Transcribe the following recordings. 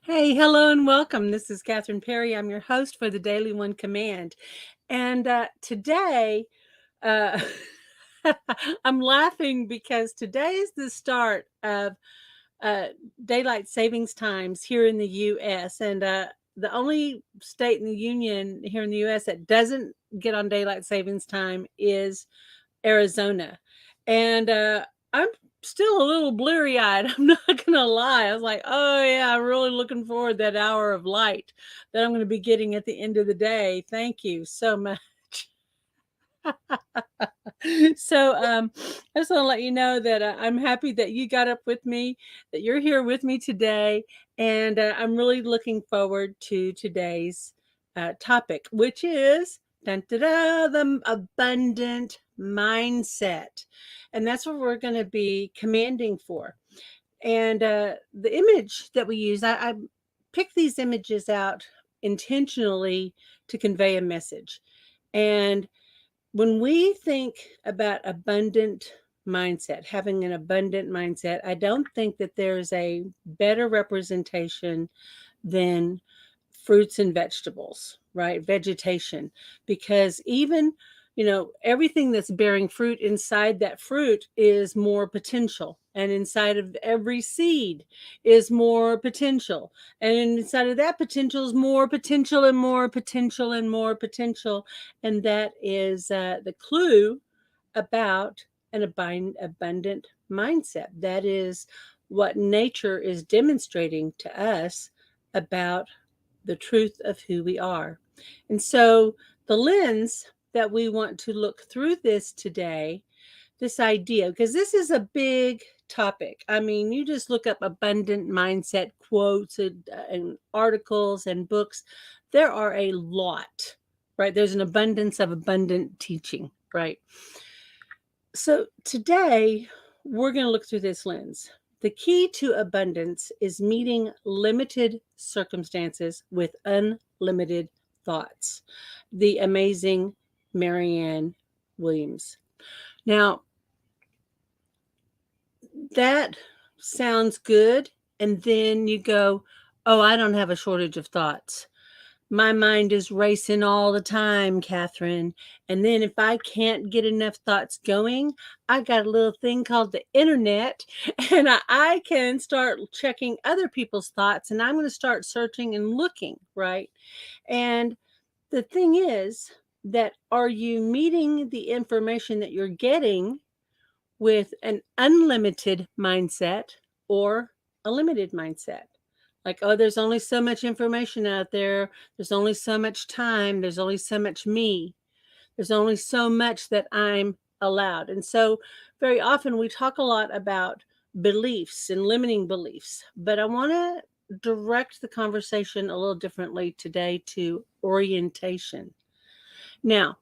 Hey, hello and welcome. This is Kathryn Perry. I'm your host for the Daily One Command. And today, uh, I'm laughing because today is the start of uh, daylight savings times here in the U.S. And the only state in the union here in the U.S. that doesn't get on daylight savings time is Arizona. And I'm still a little bleary eyed. I'm not going to lie. I was like, oh, yeah, I'm really looking forward to that hour of light that I'm going to be getting at the end of the day. Thank you so much. I just want to let you know that I'm happy that you got up with me, that you're here with me today. And I'm really looking forward to today's topic, which is the abundant mindset. And that's what we're going to be commanding for. And the image that we use, I pick these images out intentionally to convey a message. And when we think about abundant mindset, having an abundant mindset, I don't think that there's a better representation than fruits and vegetables, right? Vegetation, because even, everything that's bearing fruit, inside that fruit is more potential. And inside of every seed is more potential. And inside of that potential is more potential and more potential and more potential. And that is the clue about an abundant mindset. That is what nature is demonstrating to us about the truth of who we are. And so the lens that we want to look through this today, this idea, because this is a big topic. I mean, you just look up abundant mindset quotes and articles and books. There are a lot, right? There's an abundance of abundant teaching, right? So today we're going to look through this lens. The key to abundance is meeting limited circumstances with unlimited thoughts. The amazing Marianne Williams. Now, that sounds good. And then you go, oh, I don't have a shortage of thoughts. My mind is racing all the time, Kathryn. And then if I can't get enough thoughts going, I got a little thing called the internet, and I can start checking other people's thoughts, and I'm going to start searching and looking, right? And the thing is that, are you meeting the information that you're getting with an unlimited mindset or a limited mindset? Like, oh, there's only so much information out there. There's only so much time. There's only so much me. There's only so much that I'm allowed. And so very often we talk a lot about beliefs and limiting beliefs, but I want to direct the conversation a little differently today to orientation. Now,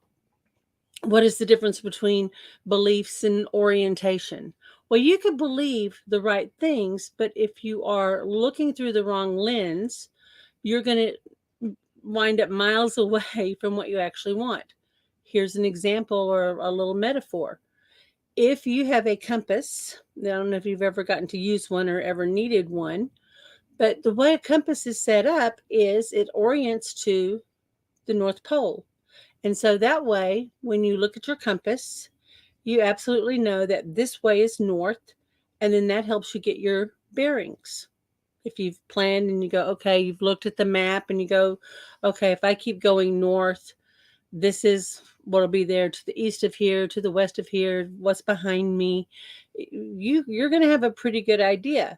what is the difference between beliefs and orientation? Well, you could believe the right things, but if you are looking through the wrong lens, you're going to wind up miles away from what you actually want. Here's an example or a little metaphor. If you have a compass, I don't know if you've ever gotten to use one or ever needed one, but the way a compass is set up is it orients to the North Pole. And so that way, when you look at your compass, you absolutely know that this way is north, and then that helps you get your bearings. If you've planned and you go, okay, you've looked at the map and you go, okay, if I keep going north, this is what'll be there to the east of here, to the west of here, what's behind me. You're going to have a pretty good idea.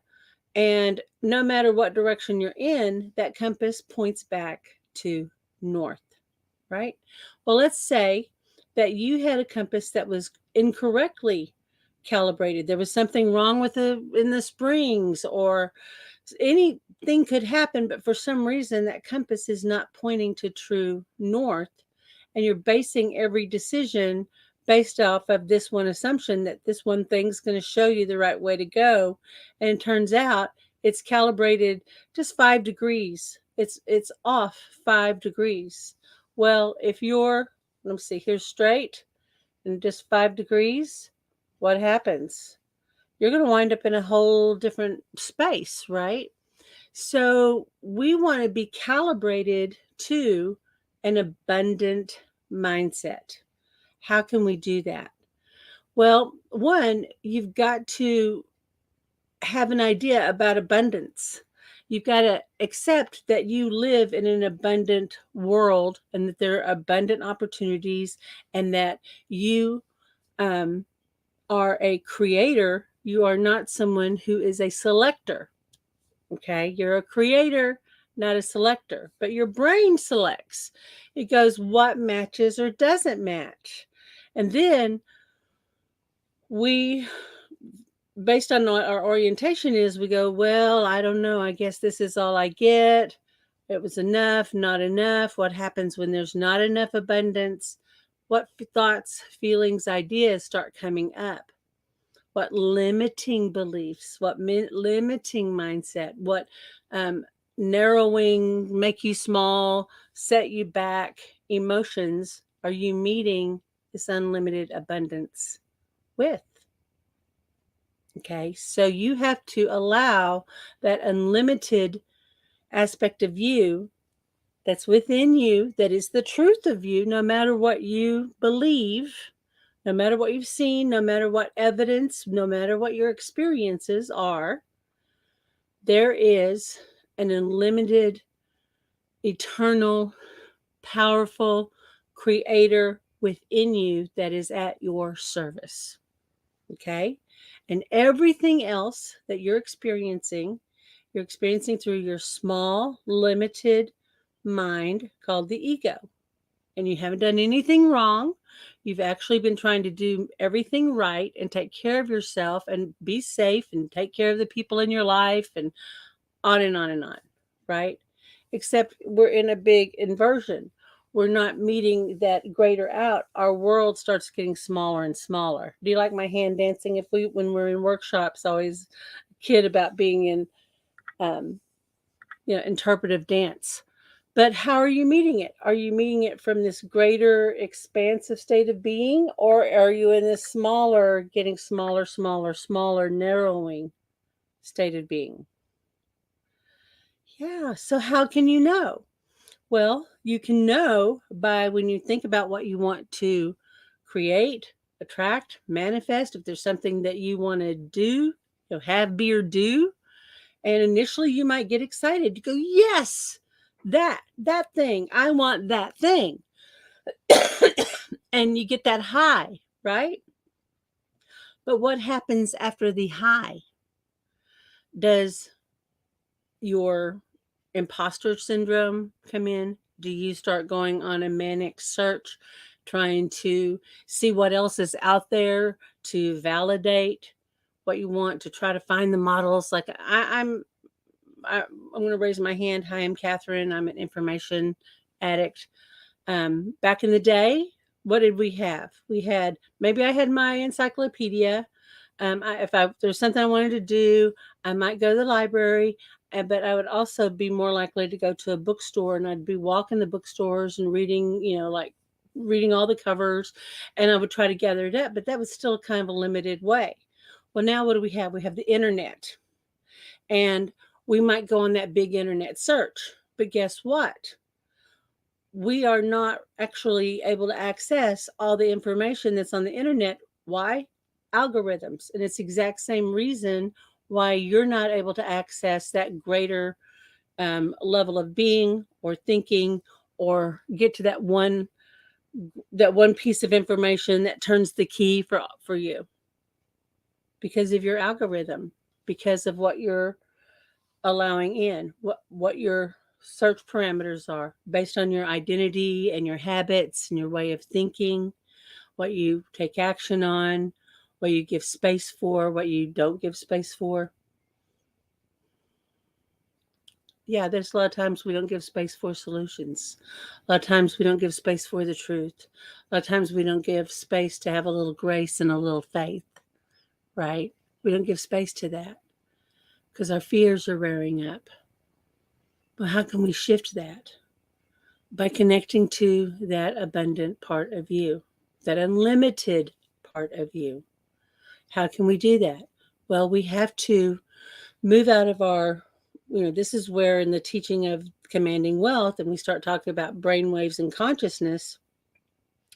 And no matter what direction you're in, that compass points back to north, right? Well, let's say that you had a compass that was incorrectly calibrated. There was something wrong with in the springs, or anything could happen, but for some reason that compass is not pointing to true north, and you're basing every decision based off of this one assumption that this one thing's going to show you the right way to go, and it turns out it's calibrated just 5 degrees. It's off 5 degrees. Well, if you're, let me see, here's straight and just 5 degrees, what happens? You're going to wind up in a whole different space, right? So we want to be calibrated to an abundant mindset. How can we do that? Well, one, you've got to have an idea about abundance. You've got to accept that you live in an abundant world and that there are abundant opportunities and that you um, are a creator. You are not someone who is a selector. Okay. You're a creator, not a selector, but your brain selects. It goes what matches or doesn't match. And then we, based on what our orientation is, we go, well, I don't know. I guess this is all I get. It was enough, not enough. What happens when there's not enough abundance? What thoughts, feelings, ideas start coming up? What limiting beliefs, what limiting mindset, what narrowing, make you small, set you back emotions are you meeting this unlimited abundance with? Okay, so you have to allow that unlimited aspect of you that's within you, that is the truth of you, no matter what you believe, no matter what you've seen, no matter what evidence, no matter what your experiences are, there is an unlimited, eternal, powerful creator within you that is at your service. Okay? And everything else that you're experiencing through your small, limited mind called the ego. And you haven't done anything wrong. You've actually been trying to do everything right and take care of yourself and be safe and take care of the people in your life and on and on and on, right? Except we're in a big inversion. We're not meeting that greater out. Our world starts getting smaller and smaller. Do you like my hand dancing? When we're in workshops, I always kid about being in, interpretive dance. But how are you meeting it? Are you meeting it from this greater expansive state of being, or are you in this smaller, getting smaller, smaller, smaller, narrowing state of being? Yeah. So how can you know? Well, you can know by when you think about what you want to create, attract, manifest. If there's something that you want to do, have, be, or do, and initially you might get excited. You go, yes, that thing. I want that thing. And you get that high, right? But what happens after the high? Does your imposter syndrome come in? Do you start going on a manic search, trying to see what else is out there to validate what you want, to try to find the models? Like I'm going to raise my hand. Hi, I'm Kathryn. I'm an information addict. Back in the day, what did we have? Maybe I had my encyclopedia. If there's something I wanted to do, I might go to the library, but I would also be more likely to go to a bookstore, and I'd be walking the bookstores and reading, like reading all the covers, and I would try to gather it up, but that was still kind of a limited way. Well, now what do we have? We have the internet, and we might go on that big internet search, but guess what? We are not actually able to access all the information that's on the internet. Why? Algorithms. And it's the exact same reason why you're not able to access that greater level of being or thinking, or get to that one piece of information that turns the key for you, because of your algorithm, because of what you're allowing in, what your search parameters are based on your identity and your habits and your way of thinking, what you take action on, what you give space for, what you don't give space for. Yeah, there's a lot of times we don't give space for solutions. A lot of times we don't give space for the truth. A lot of times we don't give space to have a little grace and a little faith, right? We don't give space to that because our fears are rearing up. But how can we shift that? By connecting to that abundant part of you, that unlimited part of you. How can we do that? Well, we have to move out of our this is where in the teaching of commanding wealth, and we start talking about brainwaves and consciousness.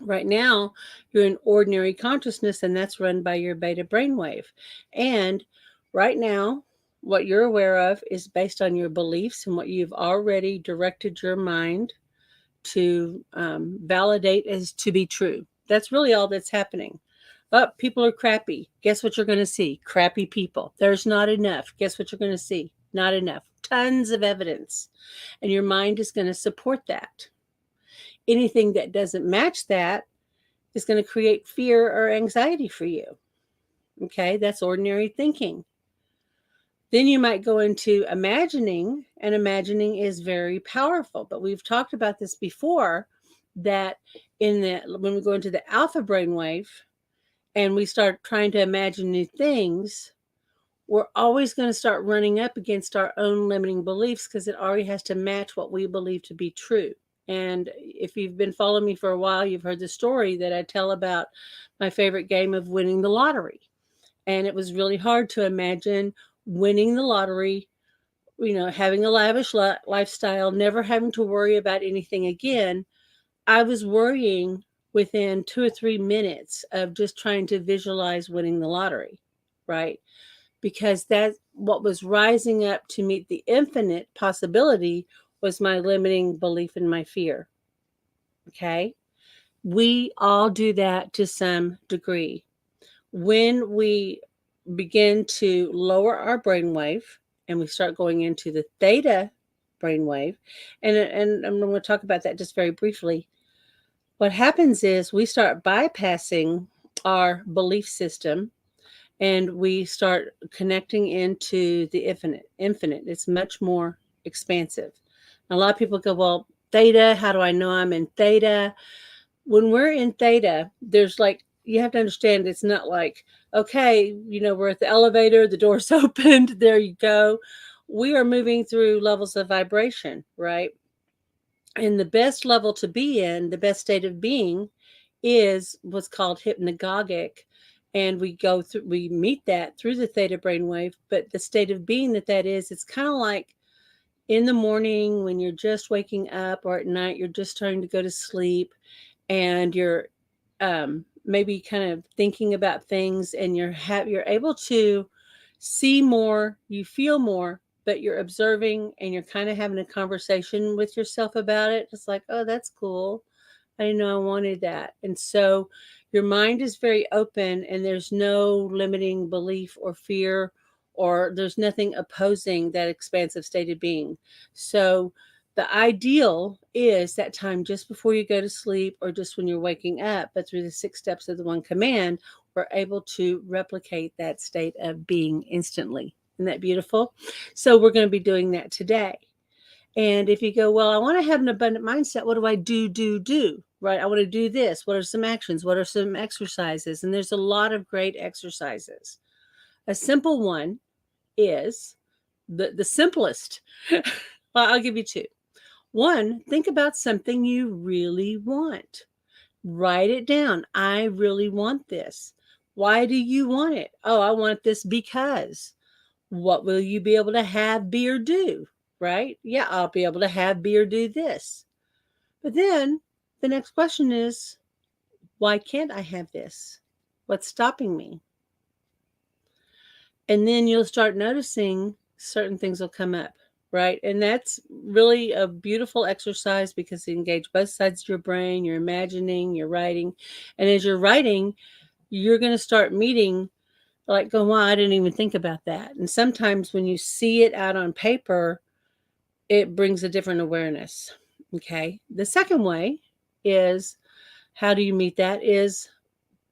Right now, you're in ordinary consciousness, and that's run by your beta brainwave. And right now, what you're aware of is based on your beliefs and what you've already directed your mind to validate as to be true. That's really all that's happening. Oh, people are crappy. Guess what you're going to see? Crappy people. There's not enough. Guess what you're going to see? Not enough. Tons of evidence. And your mind is going to support that. Anything that doesn't match that is going to create fear or anxiety for you. Okay, that's ordinary thinking. Then you might go into imagining, and imagining is very powerful. But we've talked about this before, that when we go into the alpha brainwave and we start trying to imagine new things, we're always going to start running up against our own limiting beliefs because it already has to match what we believe to be true. And if you've been following me for a while, you've heard the story that I tell about my favorite game of winning the lottery. And it was really hard to imagine winning the lottery, having a lavish lifestyle, never having to worry about anything again. I was worrying within 2 or 3 minutes of just trying to visualize winning the lottery, right? Because that's what was rising up to meet the infinite possibility was my limiting belief in my fear. Okay? We all do that to some degree. When we begin to lower our brainwave and we start going into the theta brainwave, and I'm going to talk about that just very briefly. What happens is we start bypassing our belief system and we start connecting into the infinite. It's much more expansive. A lot of people go, well, theta, how do I know I'm in theta? When we're in theta, you have to understand, it's not like, okay, we're at the elevator, the door's opened, there you go. We are moving through levels of vibration, right? And the best level to be in, the best state of being, is what's called hypnagogic. And we meet that through the theta brainwave. But the state of being that is, it's kind of like in the morning when you're just waking up, or at night you're just starting to go to sleep, and you're maybe kind of thinking about things, and you're able to see more, you feel more, but you're observing and you're kind of having a conversation with yourself about it. It's like, oh, that's cool. I didn't know I wanted that. And so your mind is very open, and there's no limiting belief or fear, or there's nothing opposing that expansive state of being. So the ideal is that time just before you go to sleep, or just when you're waking up, but through the 6 steps of the one command, we're able to replicate that state of being instantly. Isn't that beautiful? So we're going to be doing that today. And if you go, well, I want to have an abundant mindset, what do I do? Right? I want to do this. What are some actions? What are some exercises? And there's a lot of great exercises. A simple one is the simplest. Well, I'll give you 2. 1, think about something you really want. Write it down. I really want this. Why do you want it? Oh, I want this because. What will you be able to have, be, or do? Right? Yeah, I'll be able to have, be, or do this. But then the next question is, why can't I have this? What's stopping me? And then you'll start noticing certain things will come up, right? And that's really a beautiful exercise because you engage both sides of your brain. You're imagining, you're writing. And as you're writing, you're going to start meeting, like, going, wow, I didn't even think about that. And sometimes when you see it out on paper, it brings a different awareness. Okay. The second way is, how do you meet that? Is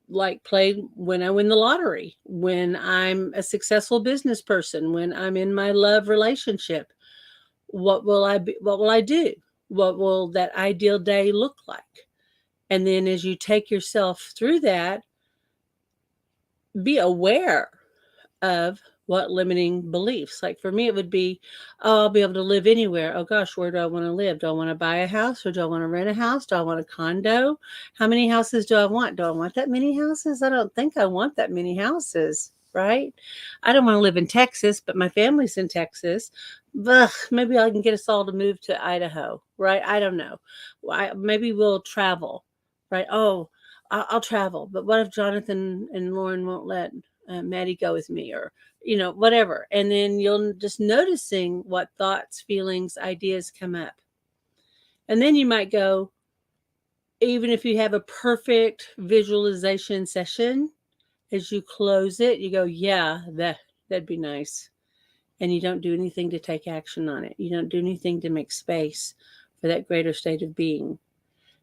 like play when I win the lottery, when I'm a successful business person, when I'm in my love relationship. What will I be? What will I do? What will that ideal day look like? And then as you take yourself through that, be aware of what limiting beliefs. Like for me, it would be, oh, I'll be able to live anywhere. Oh gosh, where do I want to live? Do I want to buy a house, or do I want to rent a house? Do I want a condo? How many houses do I want? Do I want that many houses? I don't think I want that many houses, right? I don't want to live in Texas, but my family's in Texas. Maybe I can get us all to move to Idaho, right? I don't know. Maybe we'll travel, right? Oh, I'll travel. But what if Jonathan and Lauren won't let Maddie go with me, or whatever? And then you'll just noticing what thoughts, feelings, ideas come up, and then you might go. Even if you have a perfect visualization session, as you close it, you go, yeah, that'd be nice. And you don't do anything to take action on it. You don't do anything to make space for that greater state of being.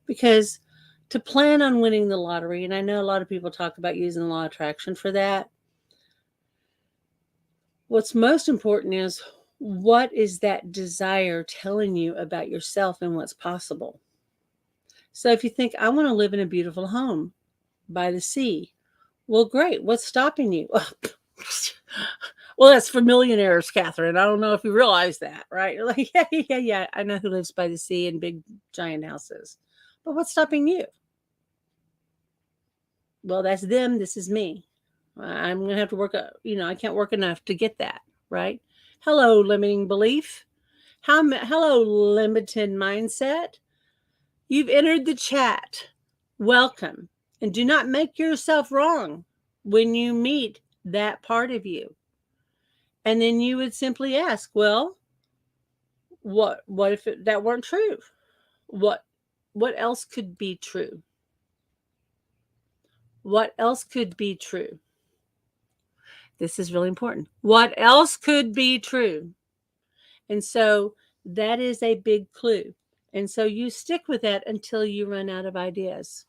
Because to plan on winning the lottery, and I know a lot of people talk about using the law of attraction for that, what's most important is, what is that desire telling you about yourself and what's possible? So if you think, I want to live in a beautiful home by the sea, well, great. What's stopping you? Well, that's for millionaires, Kathryn. I don't know if you realize that, right? You're like, yeah. I know who lives by the sea in big, giant houses. But what's stopping you? Well, that's them. This is me. I'm going to have to work, I can't work enough to get that, right? Hello, limiting belief. Hello, limited mindset. You've entered the chat. Welcome. And do not make yourself wrong when you meet that part of you. And then you would simply ask, well, what if that weren't true? What else could be true? What else could be true? This is really important. What else could be true? And so that is a big clue. And so you stick with that until you run out of ideas.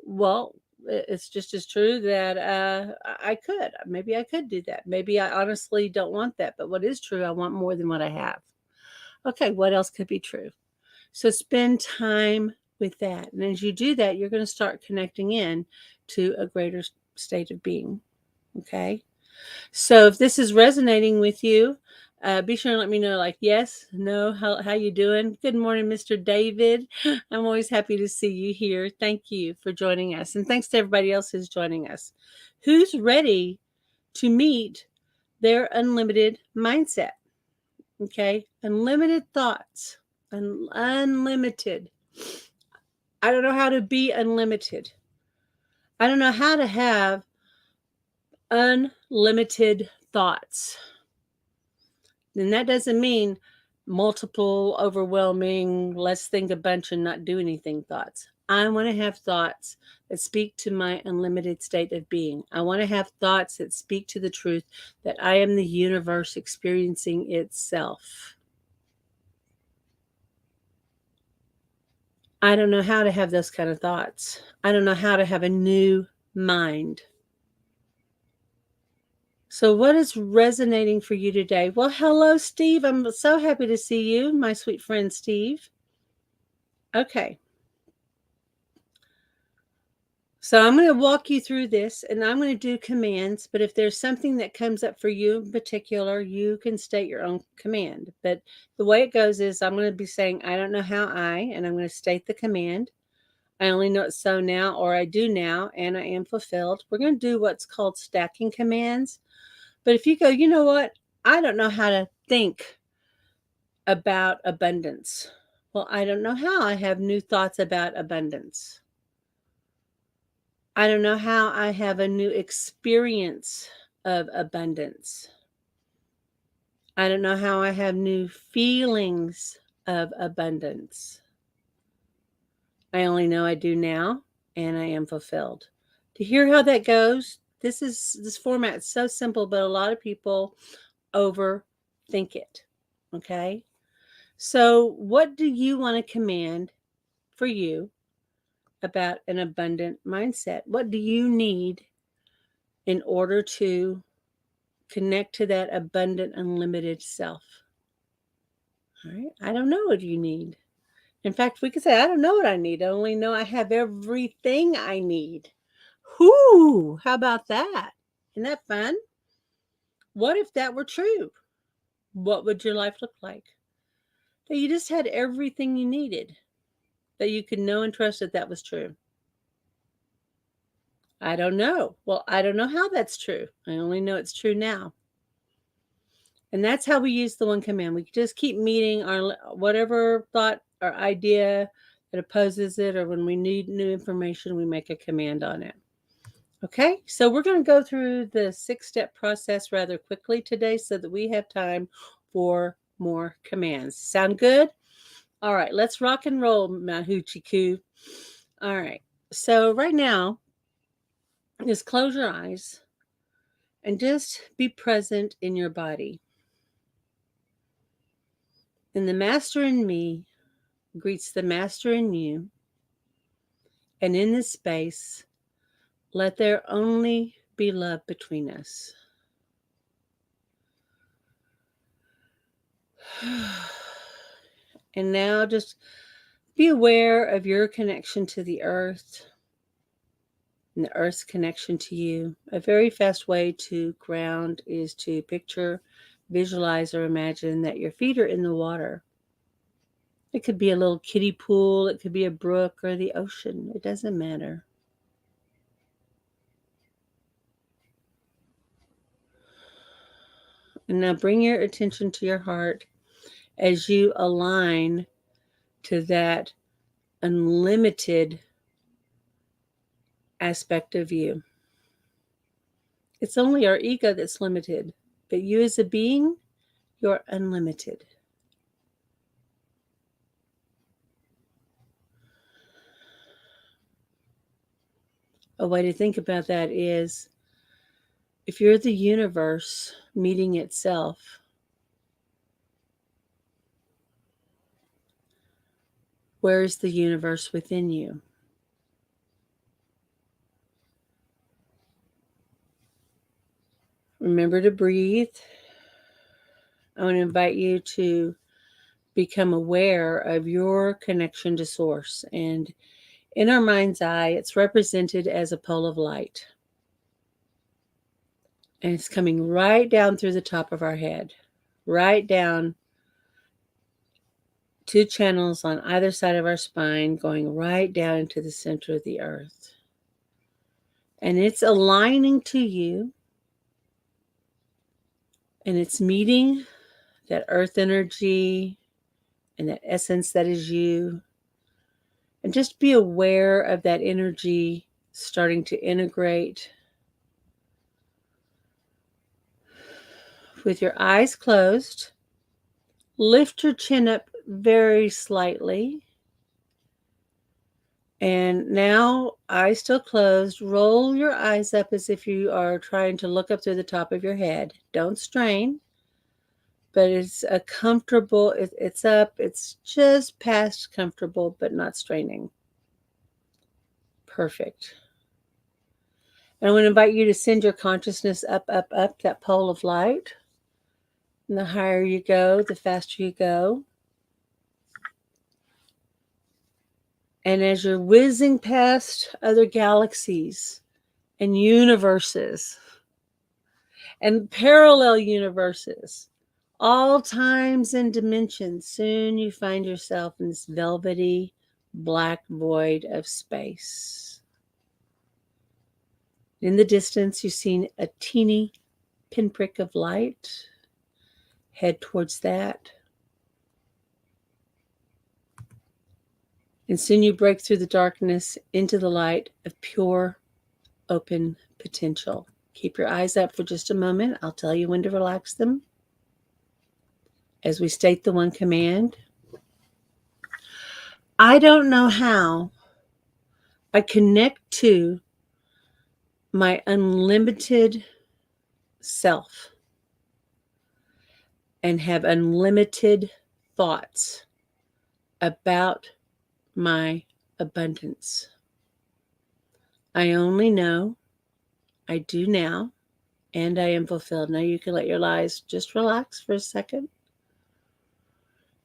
Well, it's just as true that maybe I could do that. Maybe I honestly don't want that. But what is true, I want more than what I have. Okay, what else could be true? So spend time with that. And as you do that, you're going to start connecting in to a greater state of being. Okay. So if this is resonating with you, be sure and let me know, like, yes, no, how you doing? Good morning, Mr. David. I'm always happy to see you here. Thank you for joining us. And thanks to everybody else who's joining us. Who's ready to meet their unlimited mindset? Okay. Unlimited thoughts. Unlimited. I don't know how to be unlimited. I don't know how to have unlimited thoughts. And that doesn't mean multiple, overwhelming, let's think a bunch and not do anything thoughts. I want to have thoughts that speak to my unlimited state of being. I want to have thoughts that speak to the truth that I am the universe experiencing itself. I don't know how to have those kind of thoughts. I don't know how to have a new mind. So what is resonating for you today? Well, hello, Steve. I'm so happy to see you, my sweet friend, Steve. Okay. So I'm going to walk you through this, and I'm going to do commands, but if there's something that comes up for you in particular, you can state your own command. But the way it goes is, I'm going to be saying, I don't know how and I'm going to state the command. I only know it's so now, or I do now, and I am fulfilled. We're going to do what's called stacking commands. But if you go, you know what? I don't know how to think about abundance. Well, I don't know how I have new thoughts about abundance. I don't know how I have a new experience of abundance. I don't know how I have new feelings of abundance. I only know I do now, and I am fulfilled. To hear how that goes, this format is so simple, but a lot of people overthink it. Okay? So, what do you want to command for you about an abundant mindset? What do you need in order to connect to that abundant, unlimited self? All right. I don't know what you need. In fact, we could say, I don't know what I need. I only know I have everything I need. Whoo! How about that? Isn't that fun? What if that were true? What would your life look like? That you just had everything you needed. That you could know and trust that was true. I don't know. Well, I don't know how that's true. I only know it's true now. And that's how we use the one command. We just keep meeting our whatever thought or idea that opposes it, or when we need new information, we make a command on it. Okay, so we're going to go through the 6-step process rather quickly today so that we have time for more commands. Sound good? All right, let's rock and roll, my hoochie coo. All right, so right now, just close your eyes and just be present in your body. And the master in me greets the master in you. And in this space, let there only be love between us. And now just be aware of your connection to the earth and the earth's connection to you. A very fast way to ground is to picture, visualize, or imagine that your feet are in the water. It could be a little kiddie pool, it could be a brook or the ocean. It doesn't matter. And now bring your attention to your heart as you align to that unlimited aspect of you. It's only our ego that's limited, but you as a being, you're unlimited. A way to think about that is if you're the universe meeting itself, where is the universe within you? Remember to breathe. I want to invite you to become aware of your connection to source. And in our mind's eye, it's represented as a pole of light. And it's coming right down through the top of our head, right down 2 channels on either side of our spine, going right down into the center of the earth. And it's aligning to you, and it's meeting that earth energy and that essence that is you. And just be aware of that energy starting to integrate. With your eyes closed, lift your chin up very slightly. And now, eyes still closed, roll your eyes up as if you are trying to look up through the top of your head. Don't strain, but it's a comfortable, it's up, it's just past comfortable, but not straining. Perfect. And I want to invite you to send your consciousness up, up, up that pole of light. And the higher you go, the faster you go. And as you're whizzing past other galaxies and universes and parallel universes, all times and dimensions, soon you find yourself in this velvety black void of space. In the distance, you see a teeny pinprick of light. Head towards that. And soon you break through the darkness into the light of pure, open potential. Keep your eyes up for just a moment. I'll tell you when to relax them. As we state the one command, I don't know how I connect to my unlimited self and have unlimited thoughts about my abundance. I only know I do now, and I am fulfilled. Now you can let your eyes just relax for a second.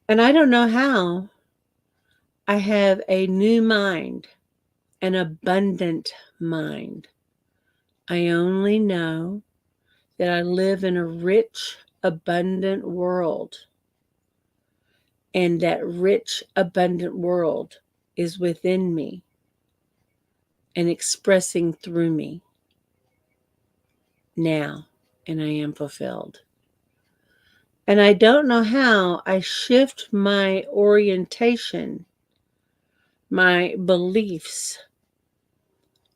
And I don't know how I have a new mind, an abundant mind. I only know that I live in a rich, abundant world. And that rich, abundant world is within me and expressing through me now. And I am fulfilled. And I don't know how I shift my orientation, my beliefs,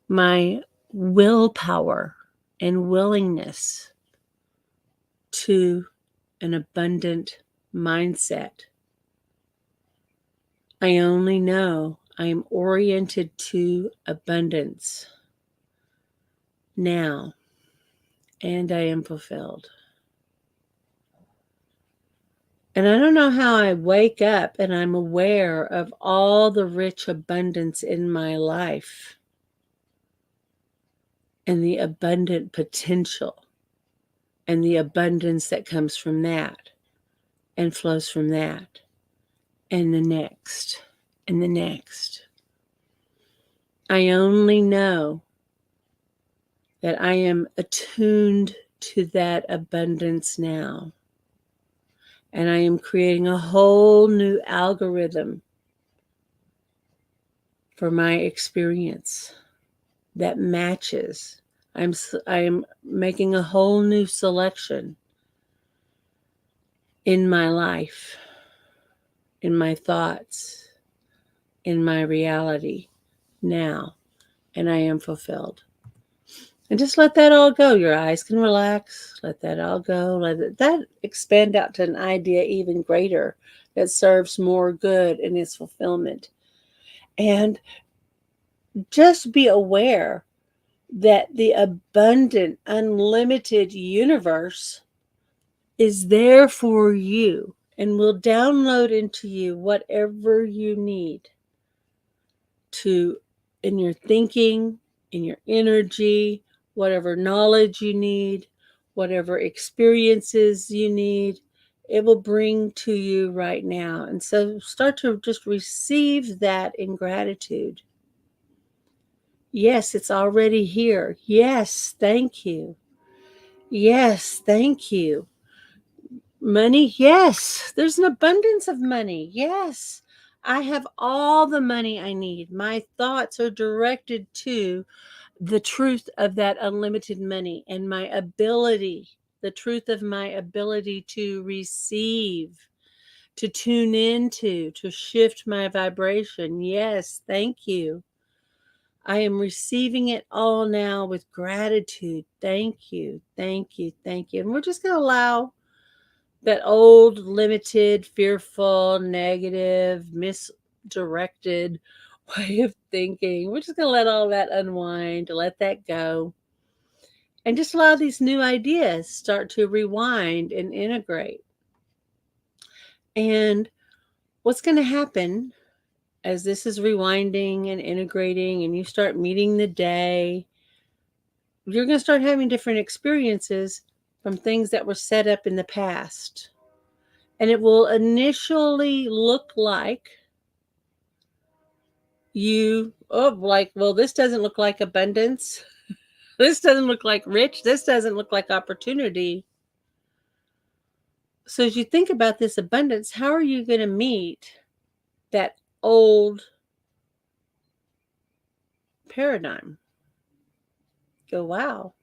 my willpower and willingness to an abundant mindset. I only know I am oriented to abundance now, and I am fulfilled. And I don't know how I wake up and I'm aware of all the rich abundance in my life and the abundant potential and the abundance that comes from that and flows from that and the next and the next. I only know that I am attuned to that abundance now. And I am creating a whole new algorithm for my experience that matches. I'm making a whole new selection in my life, in my thoughts, in my reality now, and I am fulfilled. And just let that all go. Your eyes can relax. Let that all go. Let that expand out to an idea even greater that serves more good in its fulfillment. And just be aware that the abundant, unlimited universe is there for you and will download into you whatever you need to, in your thinking, in your energy, whatever knowledge you need, whatever experiences you need, it will bring to you right now. And so start to just receive that in gratitude. Yes, it's already here. Yes, thank you. Yes, thank you. Money, yes, there's an abundance of money. Yes, I have all the money I need. My thoughts are directed to the truth of that unlimited money and my ability, the truth of my ability to receive, to tune into, to shift my vibration. Yes, thank you. I am receiving it all now with gratitude. Thank you, thank you, thank you. And we're just going to allow that old, limited, fearful, negative, misdirected way of thinking. We're just going to let all that unwind, let that go, and just allow these new ideas start to rewind and integrate. And what's going to happen as this is rewinding and integrating and you start meeting the day, you're going to start having different experiences from things that were set up in the past. And it will initially look like well, this doesn't look like abundance. This doesn't look like rich. This doesn't look like opportunity. So as you think about this abundance, how are you going to meet that old paradigm? Go, wow.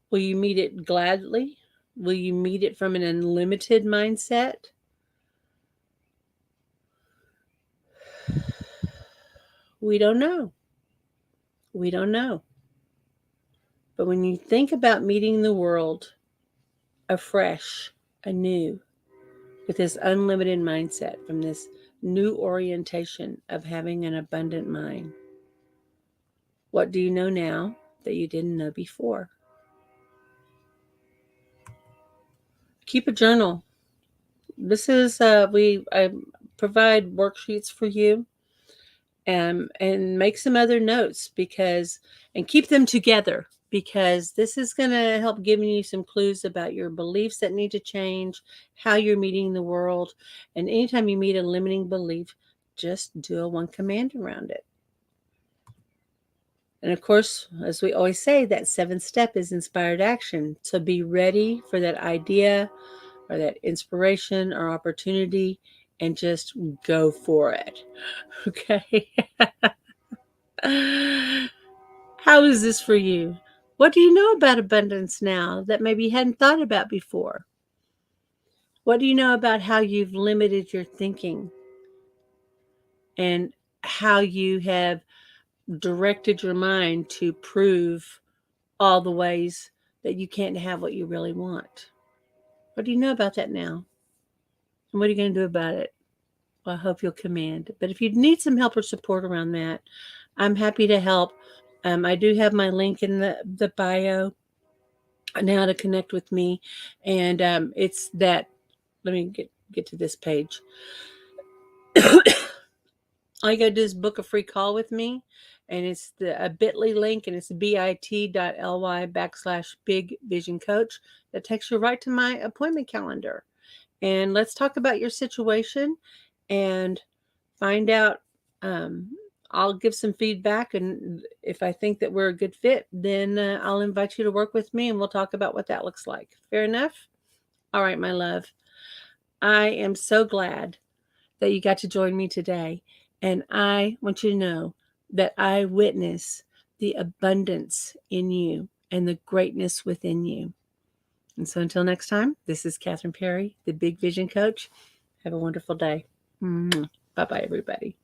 Will you meet it gladly? Will you meet it from an unlimited mindset? We don't know. We don't know. But when you think about meeting the world afresh, anew, with this unlimited mindset, from this new orientation of having an abundant mind, what do you know now that you didn't know before? Keep a journal. This is I provide worksheets for you, and make some other notes and keep them together, because this is going to help giving you some clues about your beliefs that need to change, how you're meeting the world. And anytime you meet a limiting belief, just do a one command around it. And of course, as we always say, that seventh step is inspired action. So be ready for that idea or that inspiration or opportunity and just go for it. Okay. How is this for you? What do you know about abundance now that maybe you hadn't thought about before? What do you know about how you've limited your thinking and how you have directed your mind to prove all the ways that you can't have what you really want? What do you know about that now? And what are you going to do about it? Well, I hope you'll command. But if you need some help or support around that, I'm happy to help. I do have my link in the bio now to connect with me. And it's that, let me get to this page. All you got to do is book a free call with me. And it's a bit.ly link, and it's bit.ly/big vision coach that takes you right to my appointment calendar. And let's talk about your situation and find out. I'll give some feedback, and if I think that we're a good fit, then I'll invite you to work with me, and we'll talk about what that looks like. Fair enough? All right, my love. I am so glad that you got to join me today, and I want you to know that I witness the abundance in you and the greatness within you. And so until next time, this is Kathryn Perry, the Big Vision Coach. Have a wonderful day. Bye-bye, everybody.